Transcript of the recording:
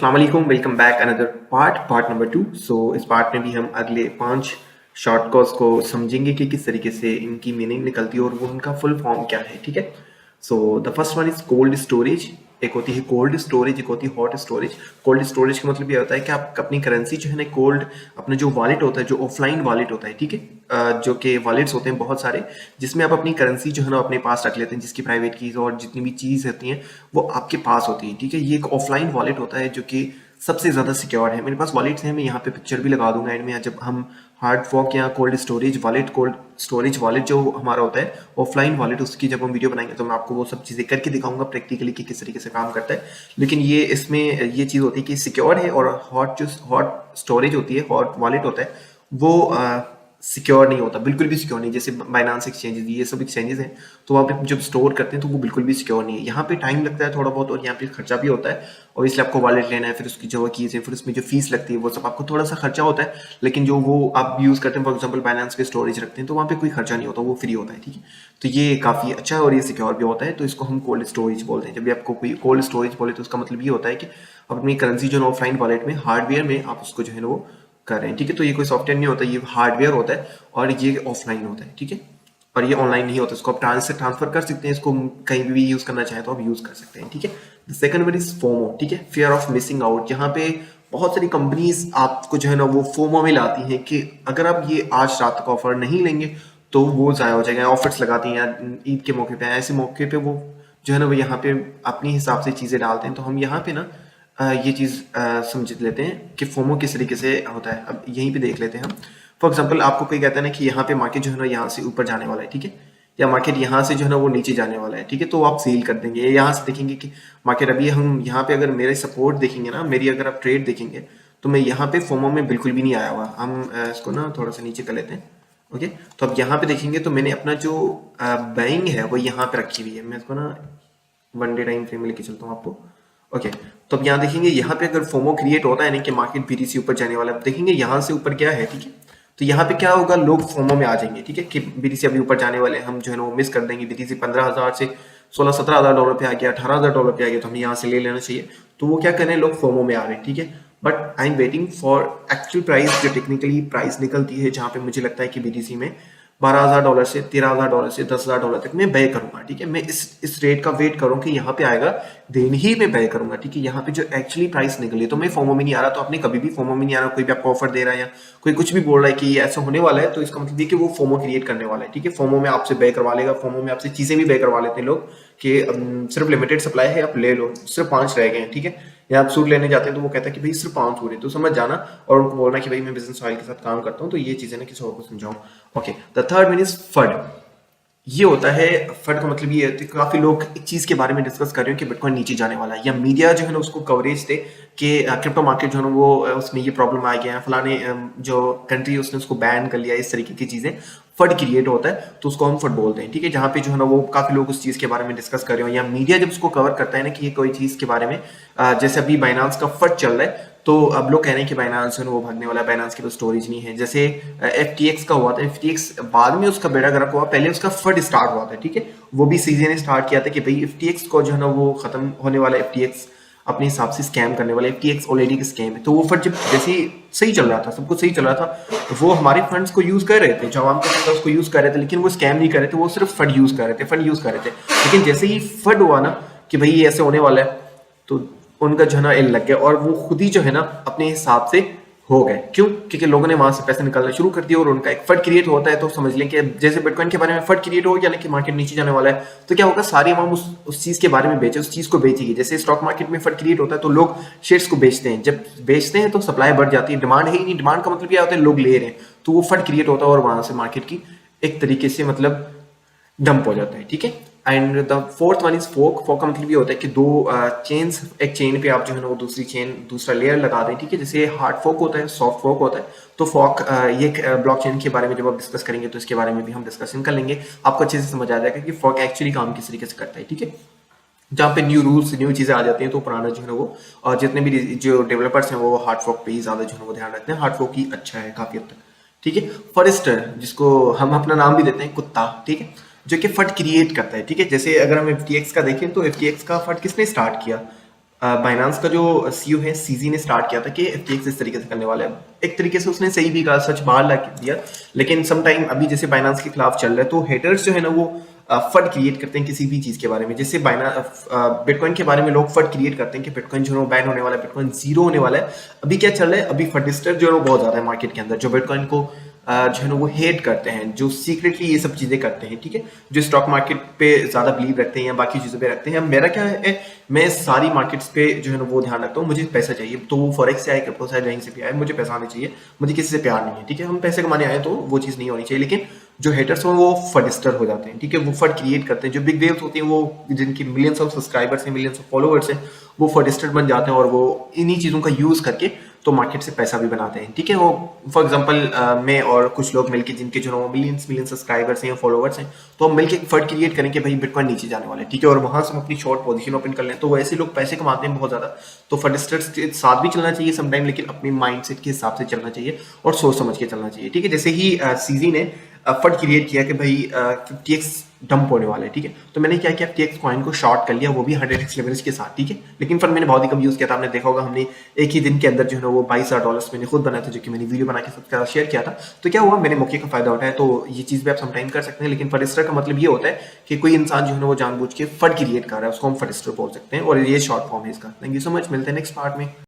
अस्सलाम वालेकुम, welcome back another part number 2। सो इस पार्ट में भी हम अगले 5 शॉर्ट कॉज को समझेंगे कि किस तरीके से इनकी मीनिंग निकलती है और वो उनका फुल फॉर्म क्या है। ठीक है, so the first one is cold storage. एक होती है कोल्ड स्टोरेज, एक होती है हॉट स्टोरेज। कोल्ड स्टोरेज का मतलब ये होता है कि आप अपनी करेंसी जो है ना कोल्ड, अपना जो वॉलेट होता है, जो ऑफलाइन वॉलेट होता है, ठीक है, जो कि वॉलेट्स होते हैं बहुत सारे, जिसमें आप अपनी करेंसी जो है ना अपने पास रख लेते हैं, जिसकी प्राइवेट कीज और जितनी भी चीज़ होती हैं वो आपके पास होती है। ठीक है, ये एक ऑफलाइन वॉलेट होता है जो कि सबसे ज़्यादा सिक्योर है। मेरे पास वॉलेट्स हैं, मैं यहाँ पे पिक्चर भी लगा दूंगा एंड में, जब हम हार्ड फॉक या cold storage wallet, cold storage wallet जो हमारा होता है ऑफलाइन वॉलेट, उसकी जब हम वीडियो बनाएंगे तो मैं आपको वो सब चीज़ें करके दिखाऊंगा प्रैक्टिकली कि किस तरीके से काम करता है। लेकिन ये इसमें ये चीज़ होती है कि सिक्योर है, और हॉट स्टोरेज होती है, हॉट वॉलेट होता है, वो सिक्योर नहीं होता, बिल्कुल भी सिक्योर नहीं। जैसे बाइनांस एक्सचेंजेस, ये सब एक्सचेंजेस हैं, तो वहाँ पे जब स्टोर करते हैं तो वो बिल्कुल भी सिक्योर नहीं है। यहाँ पे टाइम लगता है थोड़ा बहुत और यहाँ पे खर्चा भी होता है, और इसलिए आपको वॉलेट लेना है, फिर उसकी जो कीज़ है, फिर उसमें जो फीस लगती है, वो सब आपको थोड़ा सा खर्चा होता है। लेकिन जो वो आप यूज़ करते हैं, फॉर एग्जाम्पल बाइनांस पे स्टोरेज रखते हैं, तो वहाँ पे कोई खर्चा नहीं होता, वो फ्री होता है। ठीक है, तो ये काफ़ी अच्छा है और ये सिक्योर भी होता है, तो इसको हम कोल्ड स्टोरेज बोलते हैं। जब भी आपको कोई कोल्ड स्टोरेज बोले तो उसका मतलब ये होता है कि अपनी करेंसी जो ऑफलाइन वॉलेट में, हार्डवेयर में आप उसको जो है वो कर रहे हैं। ठीक है, तो ये कोई सॉफ्टवेयर नहीं होता, ये हार्डवेयर होता है और ये ऑफलाइन होता है। ठीक है, और ये ऑनलाइन नहीं होता, इसको आप ट्रांसफर कर सकते हैं, इसको कहीं भी यूज करना चाहें तो आप यूज कर सकते हैं। ठीक है, the second one is FOMO. ठीक है, फियर ऑफ मिसिंग आउट। यहाँ पे बहुत सारी कंपनीज आपको जो है ना वो फोमो में लाती हैं कि अगर आप ये आज रात तक ऑफर नहीं लेंगे तो वो ज़ाया हो जाएगा। ऑफर्स लगाती हैं ईद के मौके पे, ऐसे मौके पे वो जो है ना वो यहाँ पे अपने हिसाब से चीज़ें डालते हैं। तो हम यहाँ पे ना ये चीज़ समझ लेते हैं कि फोमो किस तरीके से होता है। अब यहीं पे देख लेते हैं हम। फॉर एग्जांपल आपको कोई कहता है ना कि यहाँ पे मार्केट जो है ना यहाँ से ऊपर जाने वाला है, ठीक है, या मार्केट यहाँ से जो है ना वो नीचे जाने वाला है, ठीक है, तो आप सेल कर देंगे। यहाँ से देखेंगे कि मार्केट अभी, हम यहाँ पे अगर मेरे सपोर्ट देखेंगे ना, मेरी अगर आप ट्रेड देखेंगे, तो मैं यहाँ पे फोमो में बिल्कुल भी नहीं आया हुआ। हम इसको ना थोड़ा सा नीचे कर लेते हैं। ओके, तो अब यहाँ पे देखेंगे तो मैंने अपना जो बाइंग है वो यहाँ पे रखी हुई है। मैं इसको ना 1 डे टाइम फ्रेम में लेके चलता हूँ आपको। ओके, तो अब यहाँ देखेंगे, यहाँ पे अगर फोमो क्रिएट होता है ना कि मार्केट बीटीसी ऊपर जाने वाला है, देखेंगे यहाँ से ऊपर क्या है। ठीक है, तो यहाँ पे क्या होगा, लोग फोमो में आ जाएंगे। ठीक है, कि बीटीसी अभी ऊपर जाने वाले हैं, हम जो है ना वो मिस कर देंगे। बीटीसी 15,000 से 16-17 हज़ार डॉलर पे आ गया, 18,000 डॉलर पे आ गया, तो हमें यहाँ से ले लेना चाहिए। तो वो क्या कर रहे हैं, लोग फोमो में आ रहे हैं। ठीक है, but I am waiting for actual price, जो टेक्निकली प्राइस निकलती है, जहाँ पे मुझे लगता है कि बीटीसी में 12,000 डॉलर से 13,000 डॉलर से 10,000 डॉलर तक मैं बे करूंगा। ठीक है, मैं इस रेट का वेट करूँ कि यहाँ पे आएगा, देन ही मैं बे करूंगा। ठीक है, यहाँ पे जो एक्चुअली प्राइस निकली, तो मैं फोमो में नहीं आ रहा। तो आपने कभी भी फोमो में नहीं आ रहा, कोई भी आपको ऑफर दे रहा है या कोई कुछ भी बोल रहा है कि ये ऐसा होने वाला है, तो इसका मतलब ये कि वो फोमो क्रिएट करने वाला है। ठीक है, फोमो में आपसे बे करवा लेगा, फोमो में आपसे चीजें भी बे करवा लेते हैं लोग कि सिर्फ लिमिटेड सप्लाई है, आप ले लो, सिर्फ 5 रह गए हैं। ठीक है, या आप सूट लेने जाते हैं तो वो कहता है कि भाई सिर्फ 5 सूट है, तो समझ जाना, और उनको बोलना कि भाई मैं बिजनेस ऑयल के साथ काम करता हूँ, तो ये चीजें ना किसी और को समझाऊं। Okay, the third one is fad. ये होता है, फड का मतलब ये है कि काफी लोग एक चीज के बारे में डिस्कस कर रहे हो कि बिटकॉइन नीचे जाने वाला है, या मीडिया जो है ना उसको कवरेज दे कि क्रिप्टो मार्केट जो है ना वो उसमें ये प्रॉब्लम आ गया है, फलाने जो कंट्री उसने उसको बैन कर लिया, इस तरीके की चीजें, फड क्रिएट होता है, तो उसको हम फड बोलते हैं। ठीक है, जहाँ पे जो है ना वो काफी लोग उस चीज के बारे में डिस्कस कर रहे हो, या मीडिया जब उसको कवर करता है ना कि ये कोई चीज के बारे में, जैसे अभी बाइनांस का फड चल रहा है, तो अब लोग कह रहे हैं कि बाइनांस है वो भागने वाला है, बाइनांस के पास स्टोरेज नहीं है। जैसे FTX का हुआ था, FTX बाद में उसका बेड़ा गर्क हुआ, पहले उसका फड स्टार्ट हुआ था। ठीक है, वो भी सीजन ने स्टार्ट किया था कि भाई FTX को जो है ना वो खत्म होने वाला है, FTX अपने हिसाब से स्कैम करने वाला है, FTX ऑलरेडी का स्कैम है। तो वो फंड जब जैसे सही चल रहा था, सब कुछ सही चल रहा था, तो वो हमारे फंड्स को यूज कर रहे थे, जो आवाम का फंड उसको यूज कर रहे थे, लेकिन वो स्कैम नहीं कर रहे थे, वो सिर्फ फंड यूज कर रहे थे, फंड यूज कर रहे थे। लेकिन जैसे ही फंड हुआ ना कि भाई ये ऐसे होने वाला है, तो उनका जो है ना एल लग गया, और वो खुद ही जो है ना अपने हिसाब से हो गए। क्यों? क्योंकि लोगों ने वहां से पैसे निकालना शुरू कर दिया, और उनका एक फंड क्रिएट होता है। तो समझ लें कि जैसे बिटकॉइन के बारे में फंड क्रिएट हो गया ना कि मार्केट नीचे जाने वाला है, तो क्या होगा, सारी अवाम उस चीज के बारे में बेचे, उस चीज को बेचेगी। जैसे स्टॉक मार्केट में फंड क्रिएट होता है तो लोग शेयर्स को बेचते हैं, जब बेचते हैं तो सप्लाई बढ़ जाती है, डिमांड है ही नहीं, डिमांड का मतलब क्या होता है, लोग ले रहे हैं, तो वो फंड क्रिएट होता है, और वहां से मार्केट की एक तरीके से मतलब डंप हो जाता है। ठीक है, and the fourth one is folk. Folk का मतलब ये होता है कि दो चेन्स, एक चेन पे आप जो है ना वो दूसरी चेन, दूसरा लेयर लगा दें। ठीक है, जैसे हार्ड फोक होता है, सॉफ्ट फोक होता है, तो फोक ये ब्लॉकचेन के बारे में जब आप डिस्कस करेंगे तो इसके बारे में भी हम डिस्कशन कर लेंगे, आपको अच्छे से समझ आ जाएगा कि फोक एक्चुअली काम किस तरीके से करता है। ठीक है, जहाँ पे न्यू रूल्स, न्यू चीजें आ जाती हैं, तो पुराना जो है वो, और जितने भी जो डेवलपर्स हैं वो हार्ड फोक पे ही ज्यादा जो है वो ध्यान रखते हैं। हार्ड फोक ही अच्छा है काफी हद तक। ठीक है, फॉरेस्टर, जिसको हम अपना नाम भी देते हैं कुत्ता, ठीक है, जो कि फट क्रिएट करता है। ठीक है, जैसे अगर हम FTX का देखें तो FTX का फट किसने स्टार्ट किया, बाइनांस का जो सीईओ है सीजी ने स्टार्ट किया था कि एफटीएक्स इस तरीके से करने वाला है। एक तरीके से उसने सही भी कहा, सच बाहर ला दिया। लेकिन सम टाइम अभी जैसे बाइनांस के खिलाफ चल रहा है तो हेटर्स जो है ना वो फट क्रिएट करते हैं किसी भी चीज के बारे में। जैसे बिटकॉइन के बारे में लोग फट क्रिएट करते हैं कि बिटकॉइन जो है बैन होने वाला है, बिटकॉइन जीरो होने वाला है। अभी क्या चल रहा है, अभी फटिस्टर जो है वो बहुत ज्यादा है मार्केट के अंदर, जो बिटकॉइन को जो है ना वो हेट करते हैं, जो सीक्रेटली ये सब चीजें करते हैं, ठीक है, जो स्टॉक मार्केट पे ज्यादा बिलीव रखते हैं या बाकी चीजों पे रखते हैं। मेरा क्या है, मैं सारी मार्केट्स पे जो है ना वो ध्यान रखता हूँ। मुझे पैसा चाहिए तो वो फॉरेक्स से आए, क्रिप्टो से आए, कहीं से भी आए, मुझे पैसा आना चाहिए। मुझे किसी से प्यार नहीं है, ठीक है। हम पैसे कमाने आए तो वो चीज नहीं होनी चाहिए। लेकिन जो हेटर्स हो वो फडिस्टर हो जाते हैं, ठीक है, वो फड क्रिएट करते हैं। जो बिग वेव्स होती हैं वो जिनकी मिलियंस ऑफ सब्सक्राइबर्स हैं, मिलियंस ऑफ फॉलोअर्स हैं, वो फडिस्टर बन जाते हैं और वो इन्हीं चीजों का यूज करके तो मार्केट से पैसा भी बनाते हैं, ठीक है। वो फॉर एग्जांपल मैं और कुछ लोग मिलके जिनके जो मिलियंस सब्सक्राइबर्स हैं या फॉलोअर्स हैं, तो हम मिलके फंड क्रिएट करें कि भाई बिटकॉइन नीचे जाने वाला है, ठीक है, और वहां से हम अपनी शॉर्ट पोजीशन ओपन कर लें। तो वैसे लोग पैसे कमाते हैं बहुत ज्यादा। तो फंडिस्टर्स के साथ भी चलना चाहिए समटाइम, लेकिन अपने माइंडसेट के हिसाब से चलना चाहिए और सोच समझ के चलना चाहिए, ठीक है। जैसे ही सीजी ने फंड क्रिएट किया कि भाई 50x डंप होने वाला है, ठीक है, तो मैंने क्या किया, FTX कॉइन को शॉर्ट कर लिया, वो भी 100x लेवरेज के साथ, ठीक है। लेकिन फंड मैंने बहुत ही कम यूज किया था। आपने देखा होगा हमने एक ही दिन के अंदर जो है ना वो $22,000 मैंने खुद बनाया था, जो कि मैंने वीडियो बना के सबके साथ शेयर किया था। तो क्या हुआ, मैंने मौके का फायदा उठाया। तो ये चीज भी आप समटाइम कर सकते हैं। लेकिन फडिस्टर का मतलब ये होता है कि कोई इंसान जो है ना वो जानबूझ के फंड क्रिएट कर रहा है, उसको हम फडिस्टर बोल सकते हैं। और ये शॉर्ट फॉर्म है इसका। थैंक यू सो मच, मिलते हैं नेक्स्ट पार्ट में।